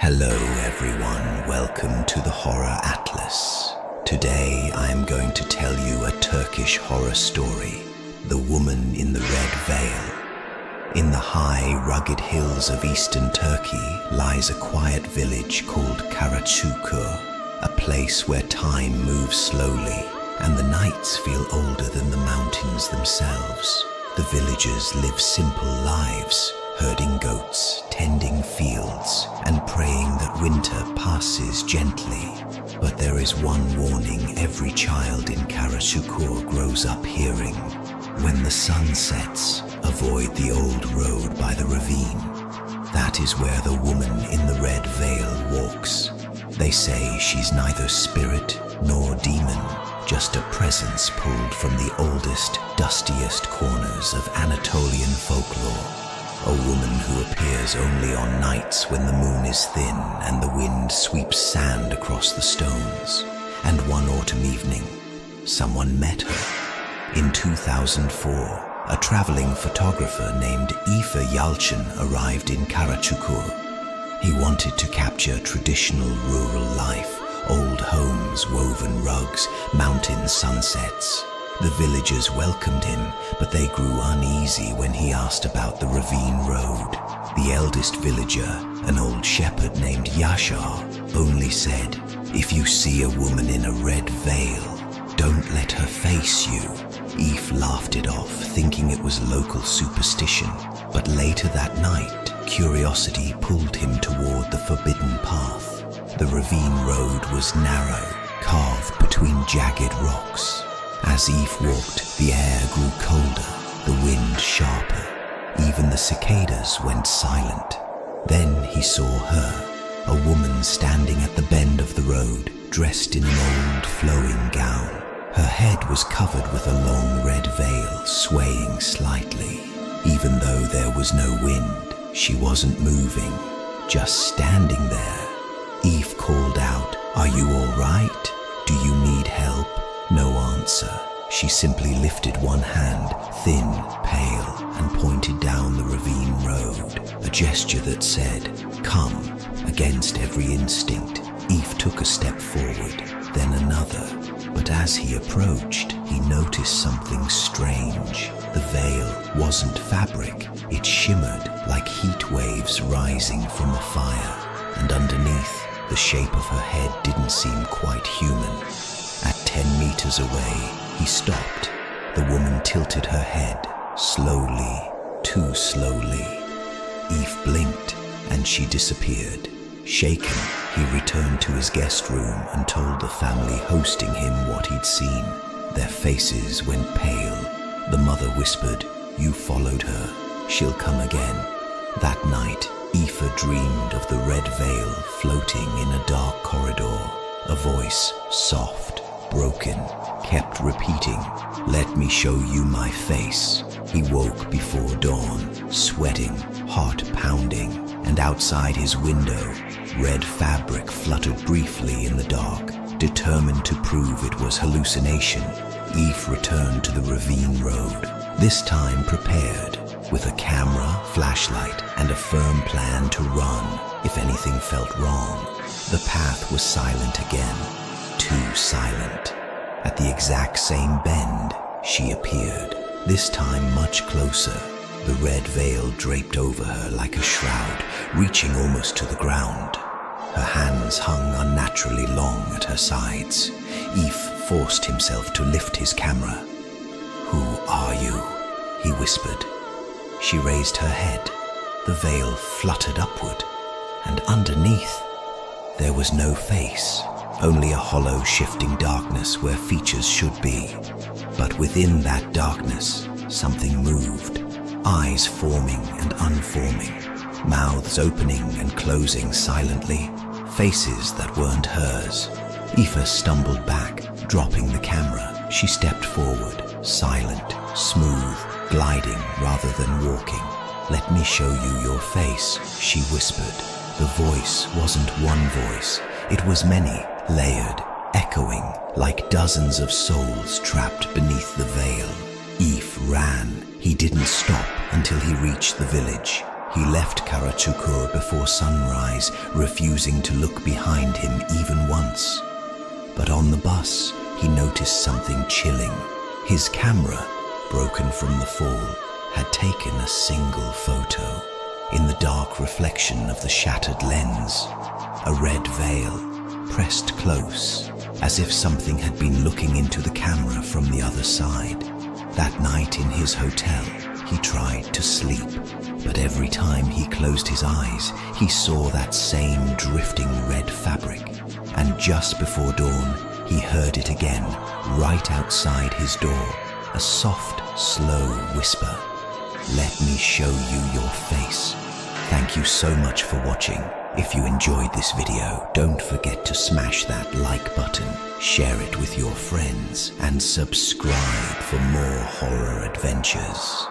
Hello everyone, welcome to the Horror Atlas. Today I am going to tell you a Turkish horror story, The Woman in the Red Veil. In the high, rugged hills of eastern Turkey lies a quiet village called Karaçukur, a place where time moves slowly and the nights feel older than the mountains themselves. The villagers live simple lives, herding goats, tending fields, and praying that winter passes gently. But there is one warning every child in Karaçukur grows up hearing. When the sun sets, avoid the old road by the ravine. That is where the woman in the red veil walks. They say she's neither spirit nor demon, just a presence pulled from the oldest, dustiest corners of Anatolian folklore. A woman who appears only on nights when the moon is thin and the wind sweeps sand across the stones. And one autumn evening, someone met her. In 2004, a traveling photographer named Efe Yalçın arrived in Karaçukur. He wanted to capture traditional rural life, old homes, woven rugs, mountain sunsets. The villagers welcomed him, but they grew uneasy when he asked about the Ravine road. The eldest villager, an old shepherd named Yashar, only said, "If you see a woman in a red veil, don't let her face you." Eve laughed it off, thinking it was local superstition. But later that night, curiosity pulled him toward the forbidden path. The Ravine road was narrow, carved between jagged rocks. As Eve walked, the air grew colder, the wind sharper. Even the cicadas went silent. Then he saw her, a woman standing at the bend of the road, dressed in an old flowing gown. Her head was covered with a long red veil, swaying slightly. Even though there was no wind, she wasn't moving, just standing there. Eve called out, "Are you all right? Do you need help?" No answer. She simply lifted one hand, thin, pale, and pointed down the ravine road, a gesture that said, "Come." Against every instinct, Eve took a step forward, then another. But as he approached, he noticed something strange. The veil wasn't fabric. It shimmered like heat waves rising from a fire. And underneath, the shape of her head didn't seem quite human. At 10 meters away, he stopped. The woman tilted her head, slowly, too slowly. Eve blinked, and she disappeared. Shaken, he returned to his guest room and told the family hosting him what he'd seen. Their faces went pale. The mother whispered, "You followed her. She'll come again." That night, Aoife dreamed of the red veil floating in a dark corridor. A voice, soft, broken, kept repeating, "Let me show you my face." He woke before dawn, sweating, heart pounding, and outside his window, red fabric fluttered briefly in the dark. Determined to prove it was hallucination, Eve returned to the ravine road, this time prepared, with a camera, flashlight, and a firm plan to run if anything felt wrong. The path was silent again. Too silent. At the exact same bend, she appeared, this time much closer. The red veil draped over her like a shroud, reaching almost to the ground. Her hands hung unnaturally long at her sides. Eve forced himself to lift his camera. "Who are you?" he whispered. She raised her head. The veil fluttered upward, and underneath, there was no face. Only a hollow, shifting darkness where features should be. But within that darkness, something moved. Eyes forming and unforming, mouths opening and closing silently, faces that weren't hers. Aoife stumbled back, dropping the camera. She stepped forward, silent, smooth, gliding rather than walking. "Let me show you your face," she whispered. The voice wasn't one voice, it was many, layered, echoing, like dozens of souls trapped beneath the veil. Eve ran. He didn't stop until he reached the village. He left Karaçukur before sunrise, refusing to look behind him even once. But on the bus, he noticed something chilling. His camera, broken from the fall, had taken a single photo. In the dark reflection of the shattered lens, a red veil pressed close, as if something had been looking into the camera from the other side. That night in his hotel, he tried to sleep, but every time he closed his eyes, he saw that same drifting red fabric. And just before dawn, he heard it again, right outside his door, a soft, slow whisper. "Let me show you your face." Thank you so much for watching. If you enjoyed this video, don't forget to smash that like button, share it with your friends, and subscribe for more horror adventures.